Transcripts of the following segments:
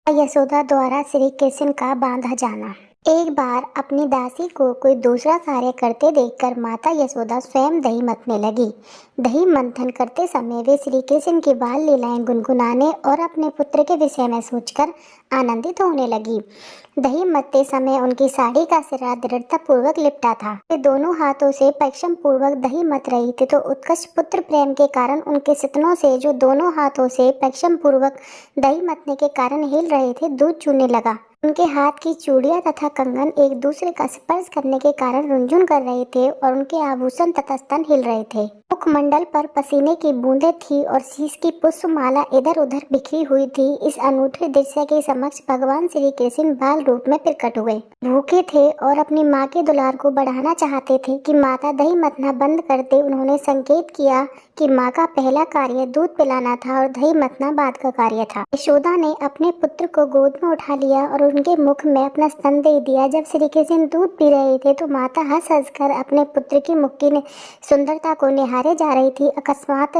यशोदा द्वारा श्री कृष्ण का बांधा जाना। एक बार अपनी दासी को कोई दूसरा कार्य करते देखकर माता यशोदा स्वयं दही मथने लगी। दही मंथन करते समय वे श्री कृष्ण की बाल लीलाएं गुनगुनाने और अपने पुत्र के विषय में सोचकर आनंदित होने लगी। दही मथते समय उनकी साड़ी का सिरा दृढ़ता पूर्वक लिपटा था। वे दोनों हाथों से परिश्रम पूर्वक दही मथ रही थी तो उत्कृष्ट पुत्र प्रेम के कारण उनके सितनों से, जो दोनों हाथों से परिश्रम पूर्वक दही मथने के कारण हिल रहे थे, दूध चूने लगा। उनके हाथ की चूड़ियां तथा कंगन एक दूसरे का स्पर्श करने के कारण रुंझुन कर रहे थे और उनके आभूषण तथा स्तन हिल रहे थे। मुखमंडल पर पसीने की बूंदें थी और शीश की पुष्पमाला इधर उधर बिखरी हुई थी। इस अनूठे दृश्य के समक्ष भगवान श्री कृष्ण बाल रूप में प्रकट हुए। भूखे थे और अपनी माँ के दुलार को बढ़ाना चाहते थे कि माता दही मथना बंद कर दे। उन्होंने संकेत किया कि माँ का पहला कार्य दूध पिलाना था और दही मथना बाद का कार्य था। यशोदा ने अपने पुत्र को गोद में उठा लिया और उनके मुख में अपना स्तन दे दिया। जब श्री कृष्ण दूध पी रहे थे तो माता हंस हंस कर अपने पुत्र की मुख की सुंदरता को निहारे जा रही थी। अकस्मात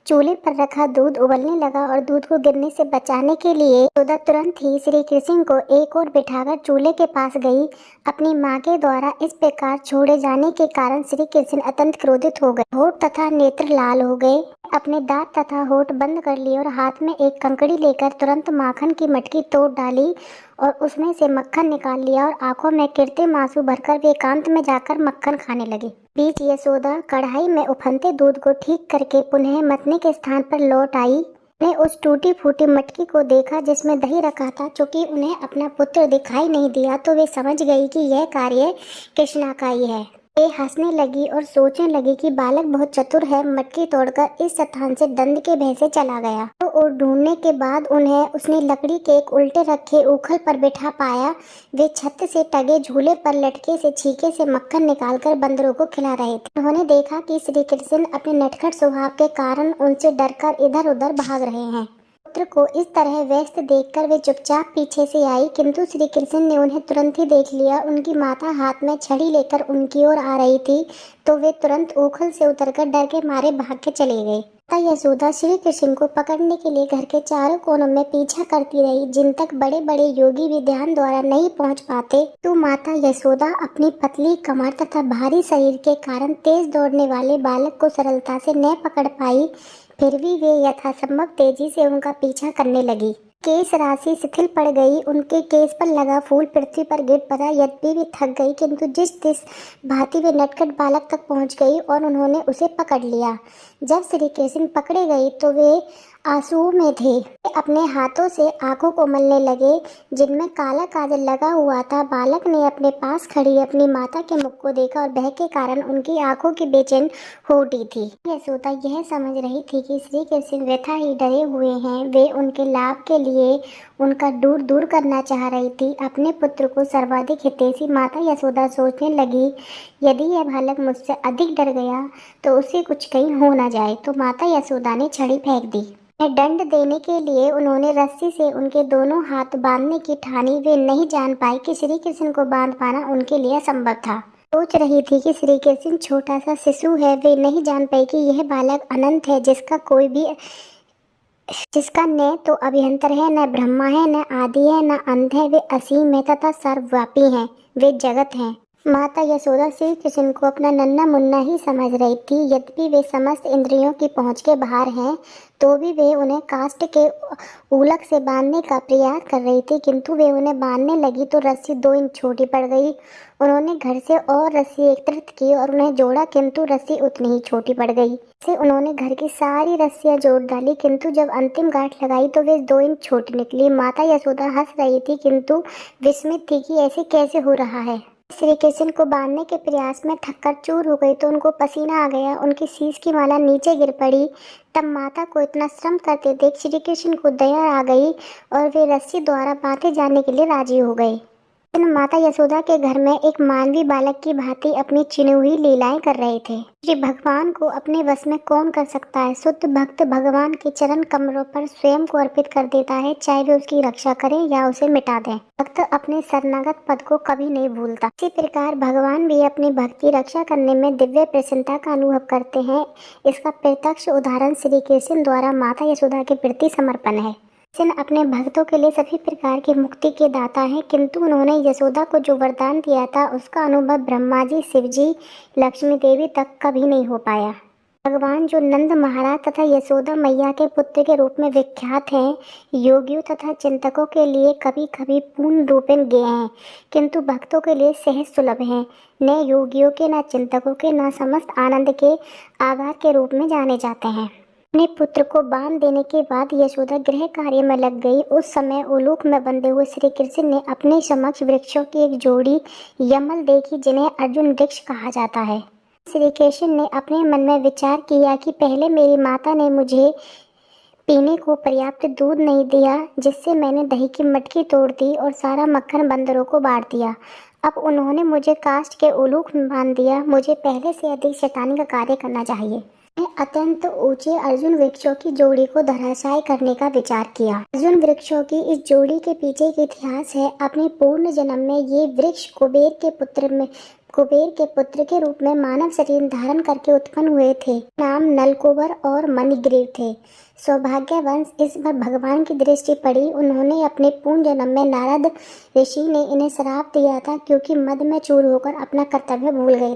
चूल्हे पर रखा दूध उबलने लगा और दूध को गिरने से बचाने के लिए यशोदा तुरंत ही श्री कृष्ण को एक ओर बिठाकर चूल्हे के पास गई। अपनी माँ के द्वारा इस प्रकार छोड़े जाने के कारण श्री कृष्ण अत्यंत क्रोधित हो गए। होठ तथा नेत्र लाल हो गए। अपने दांत तथा होठ बंद कर लिए और हाथ में एक कंकड़ी लेकर तुरंत माखन की मटकी तोड़ डाली और उसमें से मक्खन निकाल लिया और आंखों में कृत्रिम आंसू भरकर वे एकांत में जाकर मक्खन खाने लगी। बीच यशोदा कढ़ाई में उफनते दूध को ठीक करके पुनः मथने के स्थान पर लौट आई। ने उस टूटी फूटी मटकी को देखा जिसमें दही रखा था। चूंकि उन्हें अपना पुत्र दिखाई नहीं दिया तो वे समझ गई कि यह कार्य कृष्णा का ही है। वे हंसने लगी और सोचने लगी कि बालक बहुत चतुर है। मटकी तोड़कर इस स्थान से दंड के भय से चला गया तो और ढूंढने के बाद उन्हें उसने लकड़ी के एक उल्टे रखे उखल पर बिठा पाया। वे छत से टंगे झूले पर लटके से छीके से मक्खन निकालकर बंदरों को खिला रहे थे। उन्होंने देखा कि श्री कृष्ण अपने नटखट स्वभाव के कारण उनसे डरकर इधर उधर भाग रहे हैं। पुत्र को इस तरह व्यस्त देखकर वे चुपचाप पीछे से आई, किंतु श्री कृष्ण ने उन्हें तुरंत ही देख लिया। उनकी माता हाथ में छड़ी लेकर उनकी ओर आ रही थी तो वे तुरंत उखल से उतरकर डर के मारे भाग के चले गए। माता यशोदा श्री कृष्ण को पकड़ने के लिए घर के चारों कोनों में पीछा करती रही, जिन तक बड़े बड़े योगी भी ध्यान द्वारा नहीं पहुंच पाते। तो माता यशोदा अपनी पतली कमर तथा भारी शरीर के कारण तेज दौड़ने वाले बालक को सरलता से न पकड़ पाई। फिर भी वे यथासंभव तेजी से उनका पीछा करने लगी। केश राशि शिथिल पड़ गई। उनके केस पर लगा फूल पृथ्वी पर गिर पड़ा। यद्यपि वे थक गई किंतु जिस भांति वे नटखट बालक तक पहुंच गई और उन्होंने उसे पकड़ लिया। जब श्री कृष्ण पकड़े गई तो वे आंसुओं में थे। वे अपने हाथों से आंखों को मलने लगे जिनमें काला काजल लगा हुआ था। बालक ने अपने पास खड़ी अपनी माता के मुख को देखा और भय के कारण उनकी आंखों की बेचैन हो उठी थी। यशोदा यह समझ रही थी कि श्री कृष्ण व्यथा ही डरे हुए हैं। वे उनके लाभ के लिए उनका दूर दूर करना चाह रही थी। अपने पुत्र को सर्वाधिक हितैषी माता यशोदा सोचने लगी, यदि यह बालक मुझसे अधिक डर गया तो उसे कुछ कहीं हो न जाए। तो माता यशोदा ने छड़ी फेंक दी। दंड देने के लिए उन्होंने रस्सी से उनके दोनों हाथ बांधने की ठानी। वे नहीं जान पाई कि श्री कृष्ण को बांध पाना उनके लिए असंभव था। सोच रही थी कि श्री कृष्ण छोटा सा शिशु है। वे नहीं जान पाई कि यह बालक अनंत है, जिसका न तो अभ्यंतर है, न ब्रह्मा है, न आदि है, न अंत है। वे असीम है तथा सर्वव्यापी हैं। वे जगत हैं। माता यशोदा श्री कृष्ण को अपना नन्हा मुन्ना ही समझ रही थी। यद्यपि वे समस्त इंद्रियों की पहुंच के बाहर हैं तो भी वे उन्हें काष्ठ के उलक से बांधने का प्रयास कर रही थी, किंतु वे उन्हें बांधने लगी तो रस्सी 2 इंच छोटी पड़ गई। उन्होंने घर से और रस्सी एकत्रित की और उन्हें जोड़ा, किंतु रस्सी उतनी ही छोटी पड़ गई। से उन्होंने घर की सारी रस्सियां जोड़ डाली, किंतु जब अंतिम गांठ लगाई तो वे 2 इंच छोटी निकली। माता यशोदा हंस रही थी किंतु विस्मित थी कि ऐसे कैसे हो रहा है। श्री कृष्ण को बांधने के प्रयास में थककर चूर हो गई तो उनको पसीना आ गया। उनकी शीश की माला नीचे गिर पड़ी। तब माता को इतना श्रम करते देख श्री कृष्ण को दया आ गई और वे रस्सी द्वारा बांधे जाने के लिए राजी हो गए। माता यशोदा के घर में एक मानवी बालक की भांति अपनी चिनी हुई लीलाएं कर रहे थे। श्री भगवान को अपने वश में कौन कर सकता है। शुद्ध भक्त भगवान के चरण कमलों पर स्वयं को अर्पित कर देता है, चाहे वे उसकी रक्षा करें या उसे मिटा दें। भक्त अपने शरणागत पद को कभी नहीं भूलता। इसी प्रकार भगवान भी अपनी भक्त की रक्षा करने में दिव्य प्रसन्नता का अनुभव करते हैं। इसका प्रत्यक्ष उदाहरण श्री कृष्ण द्वारा माता यशोदा के प्रति समर्पण है। कृष्ण अपने भक्तों के लिए सभी प्रकार की मुक्ति के दाता हैं, किंतु उन्होंने यशोदा को जो वरदान दिया था उसका अनुभव ब्रह्मा जी, शिव जी, लक्ष्मी देवी तक कभी नहीं हो पाया। भगवान जो नंद महाराज तथा यशोदा मैया के पुत्र के रूप में विख्यात हैं, योगियों तथा चिंतकों के लिए कभी कभी पूर्ण रूपेण गए हैं, किंतु भक्तों के लिए सहज सुलभ हैं। न योगियों के, न चिंतकों के, न समस्त आनंद के आधार के रूप में जाने जाते हैं। अपने पुत्र को बांध देने के बाद यशोदा गृह कार्य में लग गई। उस समय उलूक में बंधे हुए श्री कृष्ण ने अपने समक्ष वृक्षों की एक जोड़ी यमल देखी, जिन्हें अर्जुन वृक्ष कहा जाता है। श्री कृष्ण ने अपने मन में विचार किया कि पहले मेरी माता ने मुझे पीने को पर्याप्त दूध नहीं दिया, जिससे मैंने दही की मटकी तोड़ दी और सारा मक्खन बंदरों को बांट दिया। अब उन्होंने मुझे काष्ठ के उलूक में बांध दिया। मुझे पहले से अधिक शैतानी का कार्य करना चाहिए। मैंने अत्यंत ऊंचे अर्जुन वृक्षों की जोड़ी को धराशायी करने का विचार किया। अर्जुन वृक्षों की इस जोड़ी के पीछे एक इतिहास है। अपने पूर्ण जन्म में ये वृक्ष कुबेर के पुत्र के रूप में मानव शरीर धारण करके उत्पन्न हुए थे। नाम नलकुबर और मणिग्रीव थे। सौभाग्यवंश इस पर भगवान की दृष्टि पड़ी। उन्होंने अपने पूर्ण जन्म में नारद ऋषि ने इन्हें श्राप दिया था, क्योंकि मद में चूर होकर अपना कर्तव्य भूल गए थे।